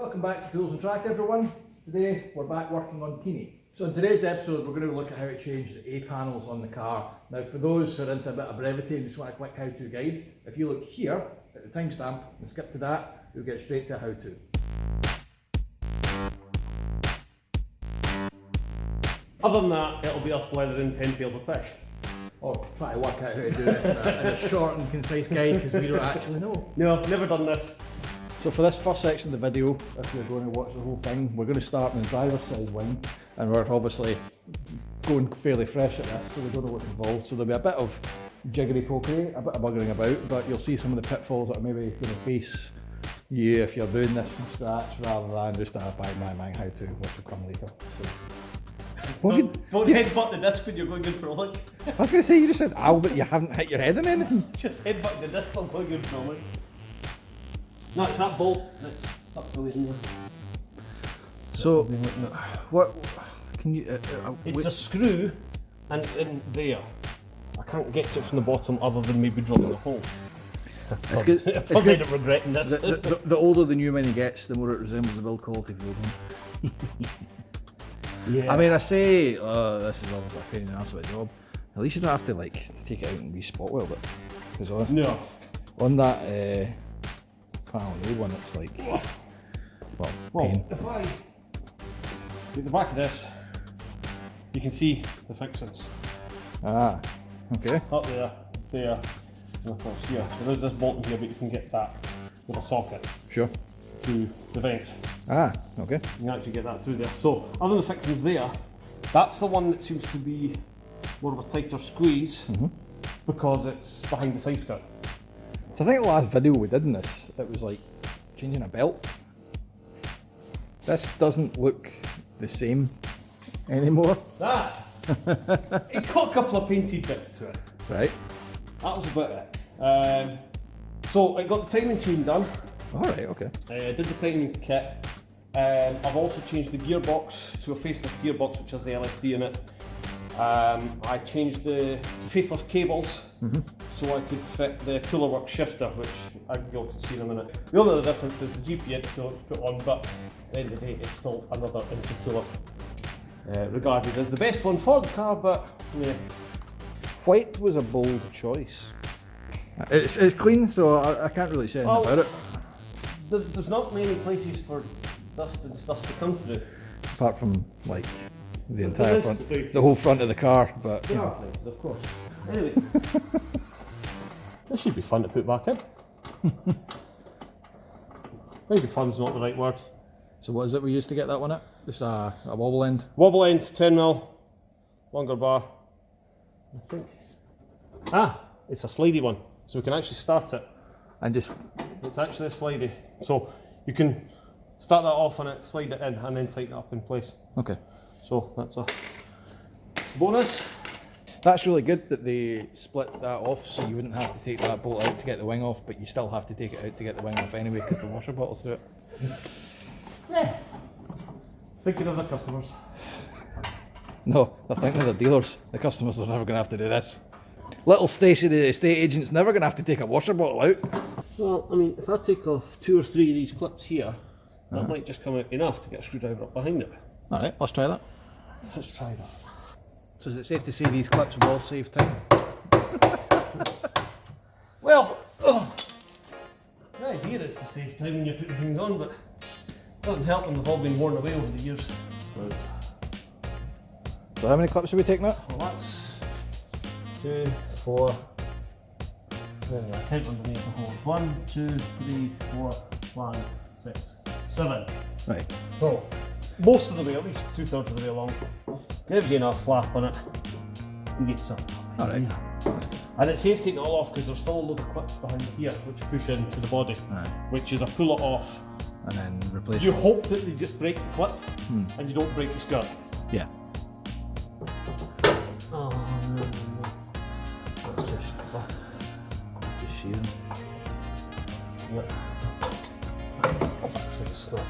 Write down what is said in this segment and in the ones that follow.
Welcome back to Tools and Track, everyone. Today we're back working on Teeny. So in today's episode we're going to look at how to change the A panels on the car. Now for those who are into a bit of brevity and just want a quick how-to guide, if you look here at the timestamp and skip to that, you'll get straight to a how-to. Other than that, it'll be us blending in 10 pairs of fish. Or try to work out how to do this in a short and concise guide because we don't actually know. No, never done this. So for this first section of the video, if you're going to watch the whole thing, we're going to start in the driver's side wing, and we're obviously going fairly fresh at this, so we don't know what's involved. So there'll be a bit of jiggery pokery, a bit of buggering about, but you'll see some of the pitfalls that are maybe going to face you if you're doing this from scratch rather than just a bang how to, which will come later. So. Don't headbutt the disc when you're going in for a look. I was going to say, you just said ow, but you haven't hit your head in anything. Just headbutt the disc while going in for a look. No, it's that bolt that's up the way in there. So, what can you... it's a screw and it's in there. I can't get to it from the bottom other than maybe drilling a hole. It's good. I'm probably not regretting this. The older the new mini gets, the more it resembles the build quality of the old one. Yeah. I mean, I say, this is almost a pain in the ass of a job. At least you don't have to like take it out and re-spot weld it. Because on that panel A one, it's like, well, pain. If I at the back of this, you can see the fixings. Ah, okay. Up there, and of course here. So there's this bolt in here, but you can get that with a socket. Sure. Through the vent. Ah, okay. You can actually get that through there. So, other than the fixings there, that's the one that seems to be more of a tighter squeeze because it's behind the side skirt. So I think the last video we did in this, it was like changing a belt. This doesn't look the same anymore. That! It got a couple of painted bits to it. Right. That was about it. So, I got the timing chain done. Alright, okay. Did the timing kit. I've also changed the gearbox to a facelift gearbox, which has the LSD in it. I changed the facelift cables so I could fit the cooler work shifter, which you'll see in a minute. The only other difference is the GP to put on, but at the end of the day, it's still another intercooler. Regarded as the best one for the car, but yeah. White was a bold choice. It's clean, so I can't really say anything about it. There's not many places for dust and stuff to come through. Apart from like the entire front, the whole front of the car, but there are places, of course. Anyway, this should be fun to put back in. Maybe fun's not the right word. So what is it we used to get that one at? Just a wobble end? Wobble end, 10mm, longer bar. I think. It's a slidey one, so we can actually start it. And just... It's actually a slidey. So you can start that off on it, slide it in, and then tighten it up in place. Okay. So that's a bonus. That's really good that they split that off so you wouldn't have to take that bolt out to get the wing off, but you still have to take it out to get the wing off anyway because the washer bottle's through it. Yeah. Thinking of the customers. No, they're thinking of the dealers. The customers are never going to have to do this. Little Stacey, the estate agent's never going to have to take a washer bottle out. Well, I mean, if I take off 2 or 3 of these clips here, that might just come out enough to get a screwdriver up behind it. Alright, let's try that. Let's try that. So is it safe to say these clips will save time? Well, the idea is to save time when you're putting things on, but it doesn't help when they've all been worn away over the years. Right. So how many clips are we taking out? Well, that's 2, 4. I count underneath the holes. 1, 2, 3, 4, 5, 6, 7. Right. So, most of the way, at least 2/3 of the way along, gives you enough flap on it. You get some. Alright. And it saves taking it all off because there's still a load of clips behind here which push into the body, which is a pull it off. And then replace You it. hope that they just break the clip and you don't break the skirt. Yeah. Oh no. That's just shearing. Yep. Actually just snap.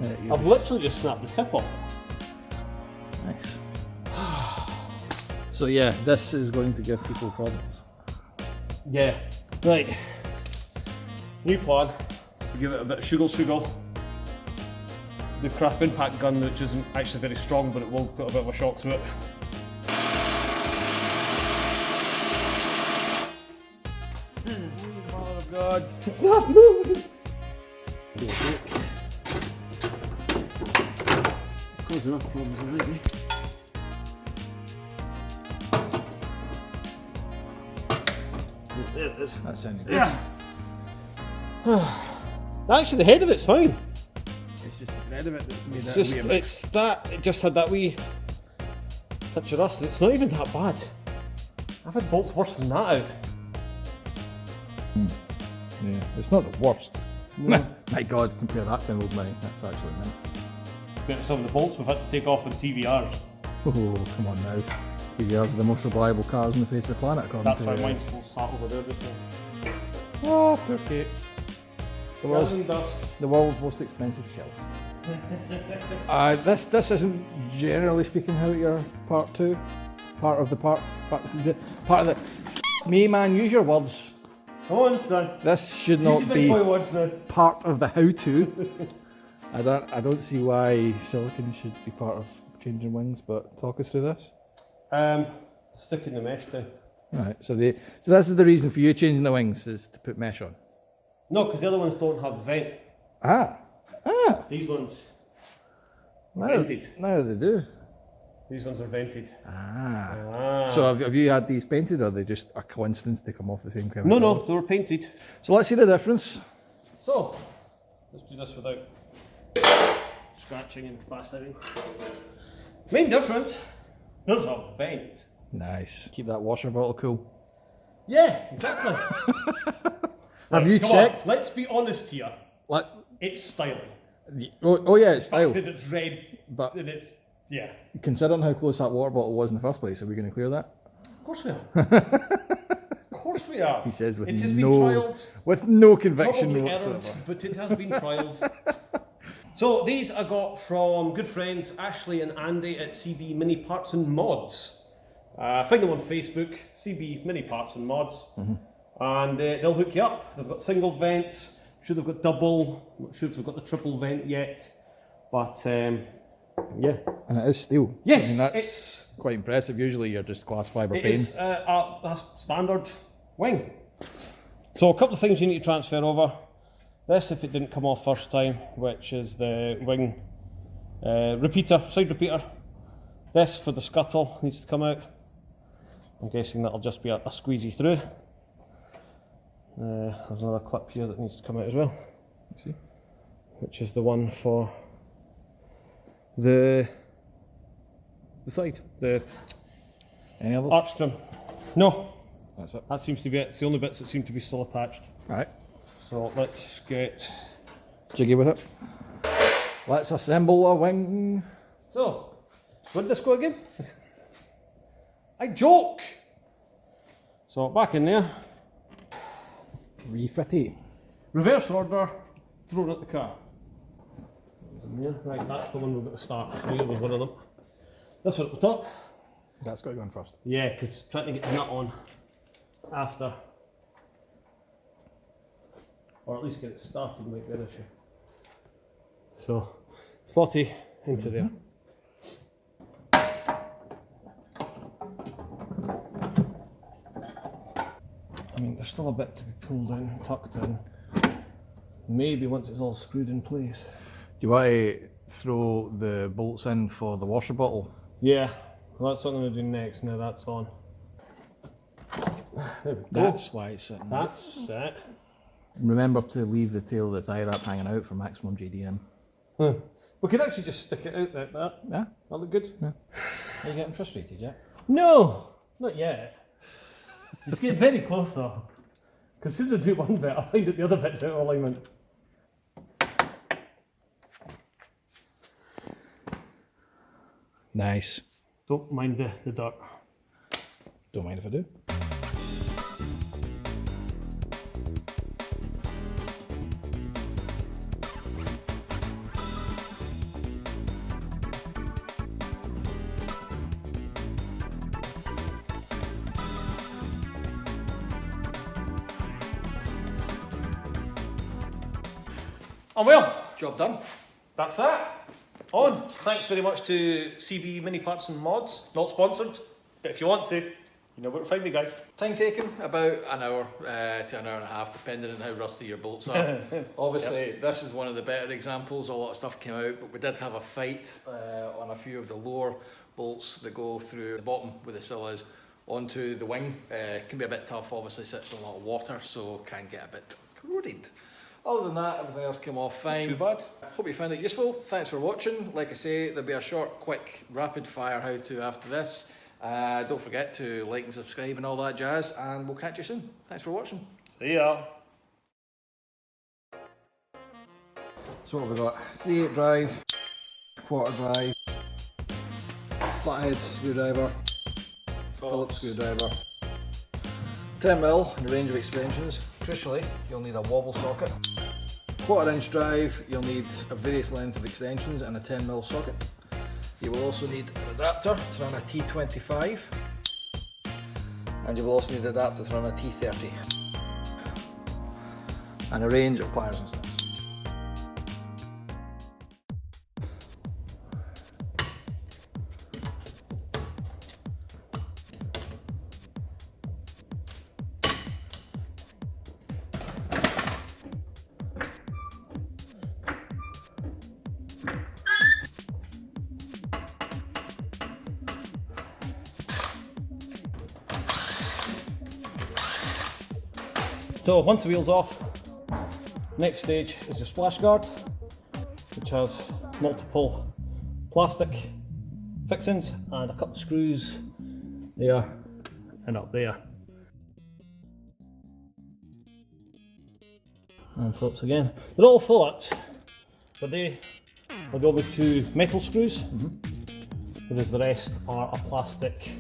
Yeah, I've literally just snapped the tip off it. Nice. So yeah, this is going to give people problems. Yeah. Right. New plan. To give it a bit of sugar. the crap impact gun, which isn't actually very strong, but it will put a bit of a shock through it. Oh God. It's not moving! Causing enough problems already. There it is. That sounded good. Yeah. Actually, the head of it's fine. It's just the thread of it that's made It's that just, weird mix. it's that, it just had that wee touch of rust. It's not even that bad. I've had bolts worse than that out. Yeah, it's not the worst. No. My God, compare that to an old Mini. That's actually mint. Compared to some of the bolts we've had to take off in TVRs. Oh, come on now. TVRs are the most reliable cars on the face of the planet, according That's to... why mine's still sat over there just now. Oh, poor Kate. Gas and dust. The world's most expensive shelf. This isn't generally speaking how your part two. Part of the... Me man, use your words. Come on, son. This should Use not your big be boy words now. part of the how-to. I don't see why silicon should be part of changing wings, but talk us through this. Sticking the mesh down. Right, so this is the reason for you changing the wings, is to put mesh on. No, because the other ones don't have the vent. Ah. These ones are Now, vented. now they do. These ones are vented. Ah. So have you had these painted, or are they just a coincidence to come off the same chemical? No, they were painted. So let's see the difference. So, let's do this without scratching and battering. Main difference, there's a vent. Nice. Keep that washer bottle cool. Yeah, exactly. Have you Come checked? on, let's be honest here. What? It's styling. Oh yeah, it's style. That it's red, But and it's, yeah. considering how close that water bottle was in the first place, are we going to clear that? Of course we are. Of course we are. He says with it has no, been trialled. with no conviction Probably whatsoever. errant, but it has been trialled. So these I got from good friends Ashley and Andy at CB Mini Parts and Mods. Find them on Facebook, CB Mini Parts and Mods, and they'll hook you up. They've got single vents. I'm sure they've got double. I'm not sure if they've got the triple vent yet, but yeah. And it is steel. Yes, I mean, that's it's quite impressive. Usually you're just glass fibre It pane. is a standard wing. So a couple of things you need to transfer over. This, if it didn't come off first time, which is the wing repeater, side repeater. This for the scuttle needs to come out. I'm guessing that'll just be a squeezy through. There's another clip here that needs to come out as well. See? Which is the one for the side, the Any others? arch trim. No, That's it. that seems to be it. It's the only bits that seem to be still attached. Right. So let's get... Jiggy with it. Let's assemble a wing. So, where did this go again? I joke! So back in there, R50. reverse order, thrown at the car. In there. Right, that's the one we've got to start with one of them. This one at the top. That's got to go on first. Yeah, because trying to get the nut on after, or at least get it started might be an issue. So, slotty into there. I mean, there's still a bit to be pulled in, tucked in. Maybe once it's all screwed in place. Do you want to throw the bolts in for the washer bottle? Yeah, well, that's what I'm going to do next. Now that's on. There we go. That's why it's sitting there. That's it. Remember to leave the tail of the tyre up hanging out for maximum GDM. We could actually just stick it out like that. Yeah? That look good? Yeah. Are you getting frustrated yet? No, not yet. It's getting very close though. Because as soon as I do one bit, I find that the other bit's out of alignment. Nice. Don't mind the dirt. Don't mind if I do. Oh well, Job done. that's that. On! Thanks very much to CB Mini Parts and Mods. Not sponsored, but if you want to, you know where to find me, guys. Time taken about an hour to an hour and a half, depending on how rusty your bolts are. Obviously, this is one of the better examples. A lot of stuff came out, but we did have a fight on a few of the lower bolts that go through the bottom where the sill is onto the wing. It can be a bit tough, obviously sits in a lot of water, so can get a bit corroded. Other than that, everything else came off fine. Too bad. Hope you found it useful. Thanks for watching. Like I say, there'll be a short, quick, rapid fire how-to after this. Don't forget to like and subscribe and all that jazz, and we'll catch you soon. Thanks for watching. See ya. So what have we got? 3/8 drive, quarter drive, flathead screwdriver, Phillips screwdriver, 10mm in the range of extensions. Crucially, you'll need a wobble socket. 1/4 inch drive, you'll need a various length of extensions and a 10mm socket. You will also need an adapter to run a T25, and you will also need an adapter to run a T30, and a range of pliers and snips. So once the wheel's off, next stage is your splash guard, which has multiple plastic fixings and a couple of screws there and up there. And Phillips again. They're all Phillips, but they are the only two metal screws, whereas the rest are a plastic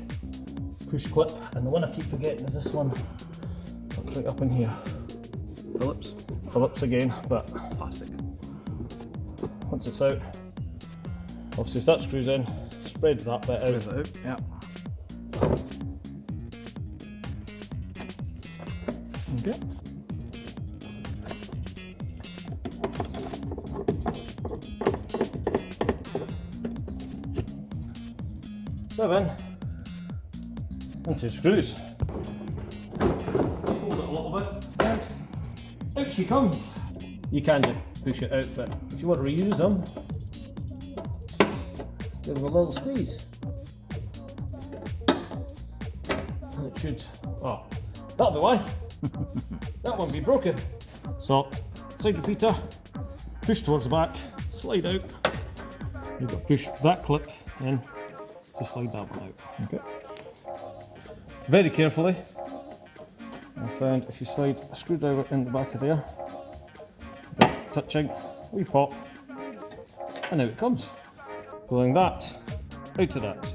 push clip. And the one I keep forgetting is this one. Right up in here. Phillips again, but Plastic. once it's out, obviously that screws in, spreads that bit out. Spreads it out, yeah. Okay. So then, into screws. Hold it a little bit, and out she comes. You can just push it out, but if you want to reuse them, give them a little squeeze. And it should, oh, that'll be why. That won't be broken. So, side repeater, push towards the back, slide out. You've got to push that clip in to slide that one out. Okay. Very carefully. I found if you slide a screwdriver in the back of there, without touching, we pop, and out it comes. Pulling that out of that.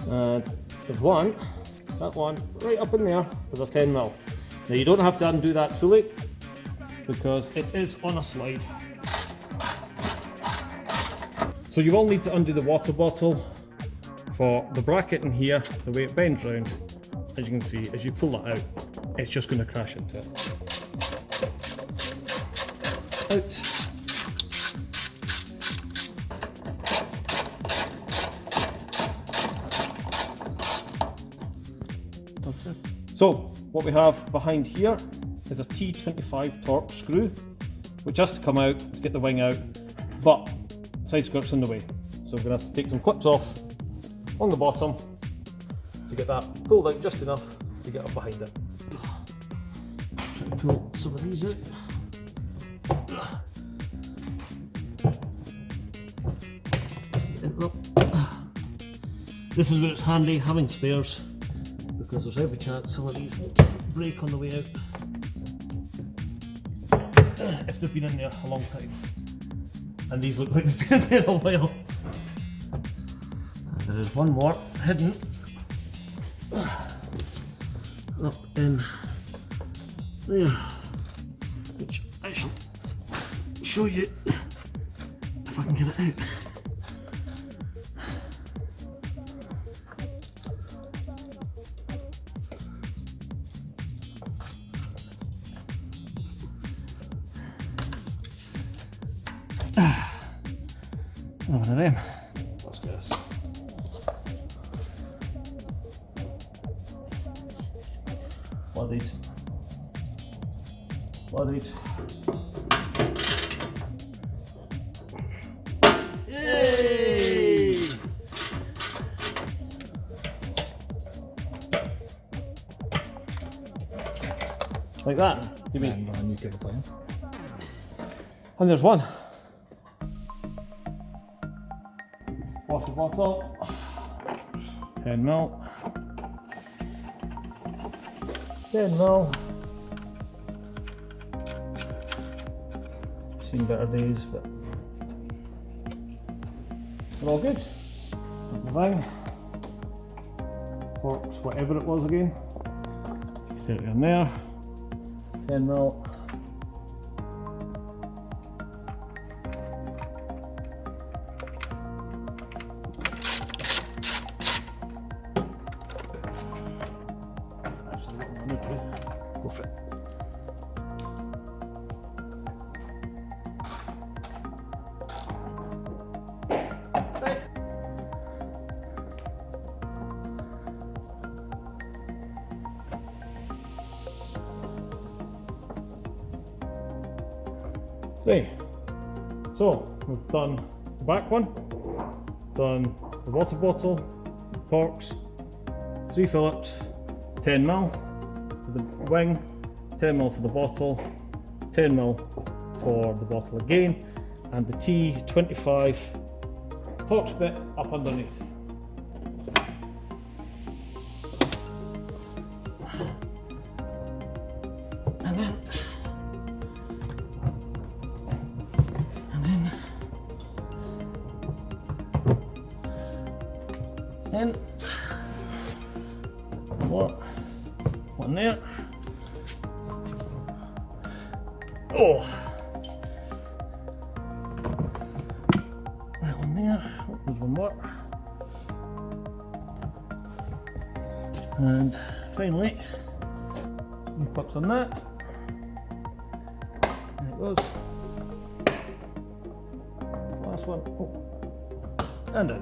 And there's one, that one, right up in there is a 10mm. Now you don't have to undo that fully because it is on a slide. So you will need to undo the water bottle for the bracket in here, the way it bends round. As you can see, as you pull that out, it's just going to crash into it. Out. So what we have behind here is a T25 torque screw, which has to come out to get the wing out, but side skirt's in the way. So we're going to have to take some clips off on the bottom to get that pulled out just enough to get up behind it. Try to pull some of these out. This is where it's handy having spares, because there's every chance some of these will break on the way out if they've been in there a long time. And these look like they've been in there a while. And there is one more hidden up in there, which I shall show you if I can get it out. Another one of them. What's this? Bloodied. Bloodied. Yay! Like that, you mean? And a new cable plan. And there's one. Water bottle. 10 ml. 10 ml. Seen better days, but we're all good. Thing. Forks, whatever it was again. 30 in there. 10 ml. Actually, what I need to do, go for it. Okay, so we've done the back one, done the water bottle, corks, 3 Phillips, 10 ml for the wing, 10 ml for the bottle, 10 ml for the bottle again, and the T25 Torx bit up underneath. And then in one there. Oh, that one there. Oh, there's one more. And finally, new clips on that. There it goes. Last one. Oh, and in.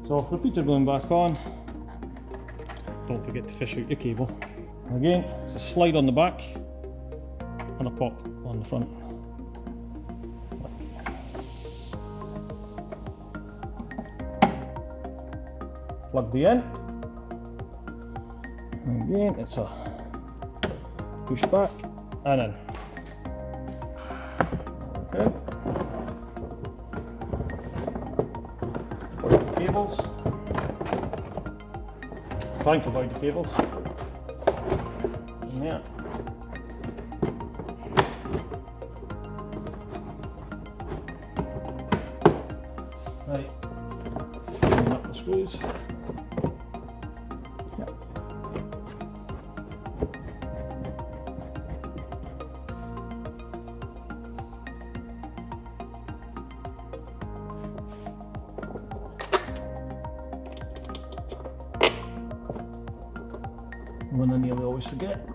So repeater going back on. Don't forget to fish out your cable. Again, it's a slide on the back and a pop on the front. Plug the end. And again, it's a push back and in. Okay. Cables. Trying to avoid the cables. And there. Right. Open up the screws. Yep. One I nearly always forget.